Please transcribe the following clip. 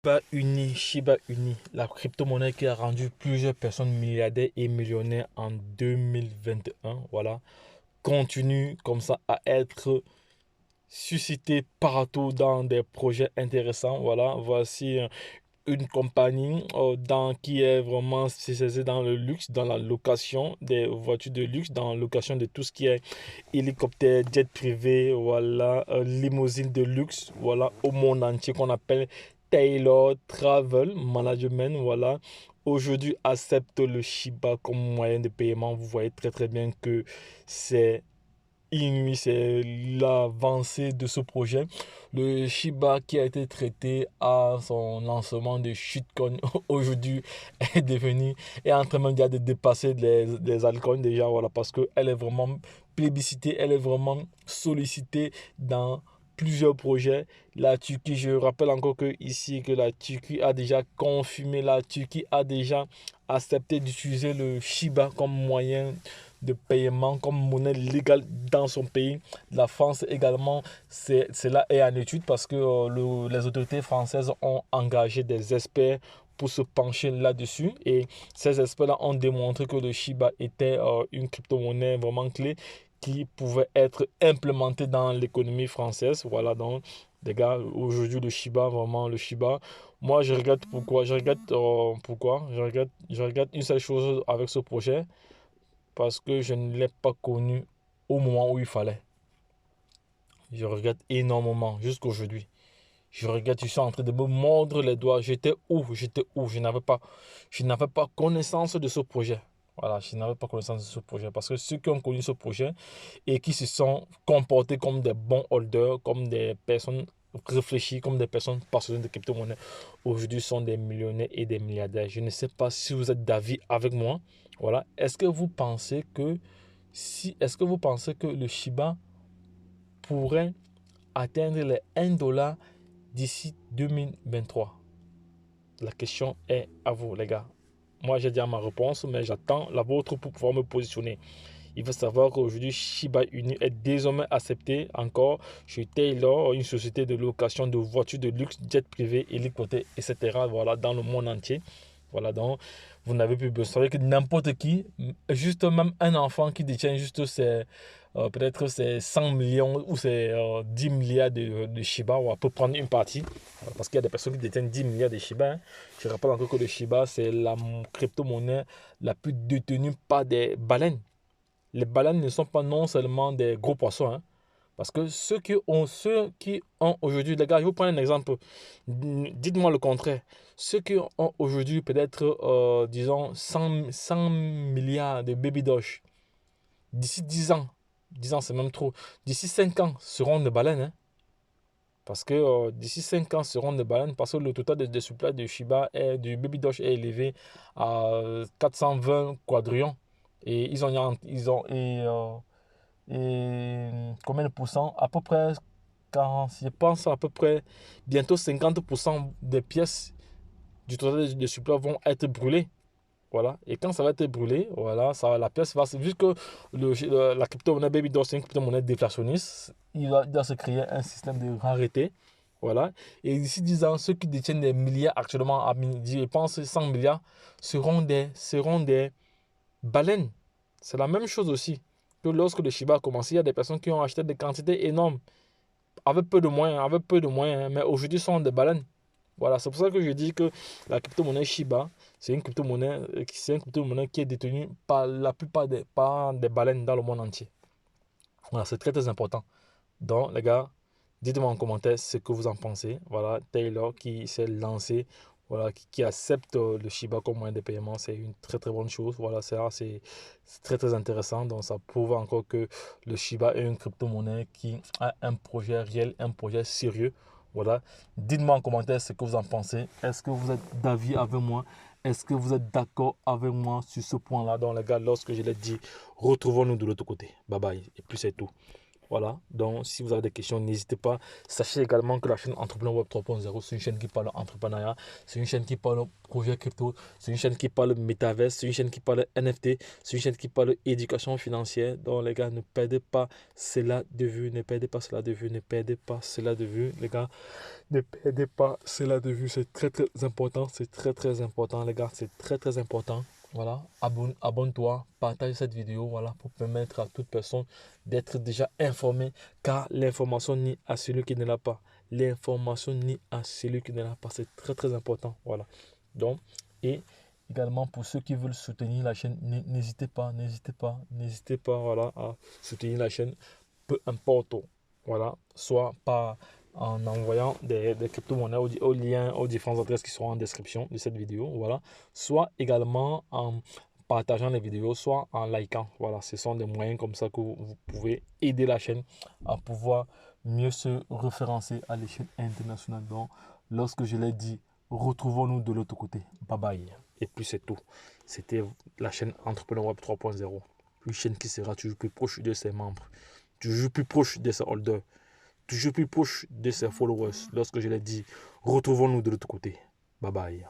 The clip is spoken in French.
Shiba Inu, la crypto-monnaie qui a rendu plusieurs personnes milliardaires et millionnaires en 2021, voilà, continue comme ça à être suscité partout dans des projets intéressants. Voilà, voici une compagnie qui est vraiment spécialisée dans le luxe, dans la location des voitures de luxe, dans la location de tout ce qui est hélicoptère, jet privé, voilà, limousine de luxe, voilà, au monde entier qu'on appelle Taylor Travel Management, voilà. Aujourd'hui, accepte le Shiba comme moyen de paiement. Vous voyez très très bien que c'est inouï, c'est l'avancée de ce projet. Le Shiba qui a été traité à son lancement de shitcoin aujourd'hui est en train même déjà de dépasser les altcoins déjà, voilà, parce qu'elle est vraiment plébiscitée, elle est vraiment sollicitée dans plusieurs projets. La Turquie, je rappelle encore que ici que la Turquie a déjà confirmé, la Turquie a déjà accepté d'utiliser le Shiba comme moyen de paiement, comme monnaie légale dans son pays. La France également, cela est en étude parce que les autorités françaises ont engagé des experts pour se pencher là-dessus. Et ces experts-là ont démontré que le Shiba était une crypto-monnaie vraiment clé qui pouvait être implémentée dans l'économie française. Voilà, donc, les gars, aujourd'hui, le Shiba, vraiment, le Shiba. Moi, je regrette pourquoi. Je regrette une seule chose avec ce projet, parce que je ne l'ai pas connu au moment où il fallait. Je regrette énormément jusqu'aujourd'hui. Je regrette, je suis en train de me mordre les doigts. J'étais où? J'étais où? Je n'avais pas connaissance de ce projet. Voilà, je n'avais pas connaissance de ce projet. Parce que ceux qui ont connu ce projet et qui se sont comportés comme des bons holders, comme des personnes réfléchies, comme des personnes passionnées de crypto-monnaie, aujourd'hui sont des millionnaires et des milliardaires. Je ne sais pas si vous êtes d'avis avec moi. Voilà. Est-ce que vous pensez que le Shiba pourrait atteindre les 1 dollar d'ici 2023? La question est à vous, les gars. Moi, j'ai déjà ma réponse, mais j'attends la vôtre pour pouvoir me positionner. Il faut savoir qu'aujourd'hui, Shiba Inu est désormais accepté encore chez Taylor, une société de location de voitures de luxe, jet privé, hélicoptère, etc. Voilà, dans le monde entier. Voilà, donc vous n'avez plus besoin. Vous savez que n'importe qui, juste même un enfant qui détient juste peut-être ses 100 millions ou ses 10 milliards de Shiba, on peut prendre une partie. Parce qu'il y a des personnes qui détiennent 10 milliards de Shiba, hein. Je rappelle encore que le Shiba, c'est la crypto-monnaie la plus détenue par des baleines. Les baleines ne sont pas non seulement des gros poissons, hein, parce que ceux qui ont aujourd'hui, les gars, je vous prends un exemple. Dites-moi le contraire. Ceux qui ont aujourd'hui peut-être, disons, 100 milliards de baby dosh, d'ici 10 ans c'est même trop, d'ici 5 ans seront des baleines. Hein, parce que d'ici 5 ans seront des baleines, parce que le total de supply de Shiba et du baby dosh est élevé à 420 quadrillions. Et et combien de pourcents? À peu près 40, je pense à peu près bientôt 50% des pièces du total de supply vont être brûlées. Voilà. Et quand ça va être brûlé, voilà, la pièce va vu que la crypto-monnaie Baby Doll, c'est une crypto-monnaie déflationniste, il doit se créer un système de rareté. Voilà. Et d'ici 10 ans, ceux qui détiennent des milliards actuellement, je pense 100 milliards, seront des baleines. C'est la même chose aussi que lorsque le Shiba a commencé, il y a des personnes qui ont acheté des quantités énormes, avec peu de moyens, hein, mais aujourd'hui sont des baleines. Voilà, c'est pour ça que je dis que la crypto-monnaie Shiba, c'est une crypto-monnaie qui est détenue par la plupart par des baleines dans le monde entier. Voilà, c'est très très important. Donc, les gars, dites-moi en commentaire ce que vous en pensez. Voilà, Taylor qui s'est lancé, voilà, qui accepte le Shiba comme moyen de paiement, c'est une très très bonne chose. Voilà, c'est très très intéressant. Donc, ça prouve encore que le Shiba est une crypto-monnaie qui a un projet réel, un projet sérieux. Voilà, dites-moi en commentaire ce que vous en pensez. Est-ce que vous êtes d'avis avec moi? Est-ce que vous êtes d'accord avec moi sur ce point-là? Donc, les gars, lorsque je l'ai dit, retrouvons-nous de l'autre côté. Bye bye. Et puis, c'est tout. Voilà, donc si vous avez des questions, n'hésitez pas. Sachez également que la chaîne Entrepreneur Web 3.0, c'est une chaîne qui parle entrepreneuriat, c'est une chaîne qui parle projet crypto, c'est une chaîne qui parle métaverse, c'est une chaîne qui parle NFT, c'est une chaîne qui parle éducation financière. Donc les gars, ne perdez pas cela de vue, ne perdez pas cela de vue, ne perdez pas cela de vue, les gars. Ne perdez pas cela de vue, c'est très très important, c'est très très important les gars, c'est très très important. Voilà, abonne-toi, partage cette vidéo, voilà, pour permettre à toute personne d'être déjà informée, car l'information nie à celui qui ne l'a pas. L'information nie à celui qui ne l'a pas, c'est très très important, voilà. Donc, et également pour ceux qui veulent soutenir la chaîne, n'hésitez pas, voilà, à soutenir la chaîne, peu importe, voilà, soit par en envoyant des crypto-monnaies aux liens, aux différentes adresses qui seront en description de cette vidéo, voilà, soit également en partageant les vidéos, soit en likant, voilà, ce sont des moyens comme ça que vous pouvez aider la chaîne à pouvoir mieux se référencer à l'échelle internationale. Donc, lorsque je l'ai dit, retrouvons-nous de l'autre côté, bye bye, et puis c'est tout. C'était la chaîne Entrepreneur Web 3.0, une chaîne qui sera toujours plus proche de ses membres, toujours plus proche de ses holders, toujours plus proche de ses followers. Lorsque je l'ai dit, retrouvons-nous de l'autre côté. Bye bye.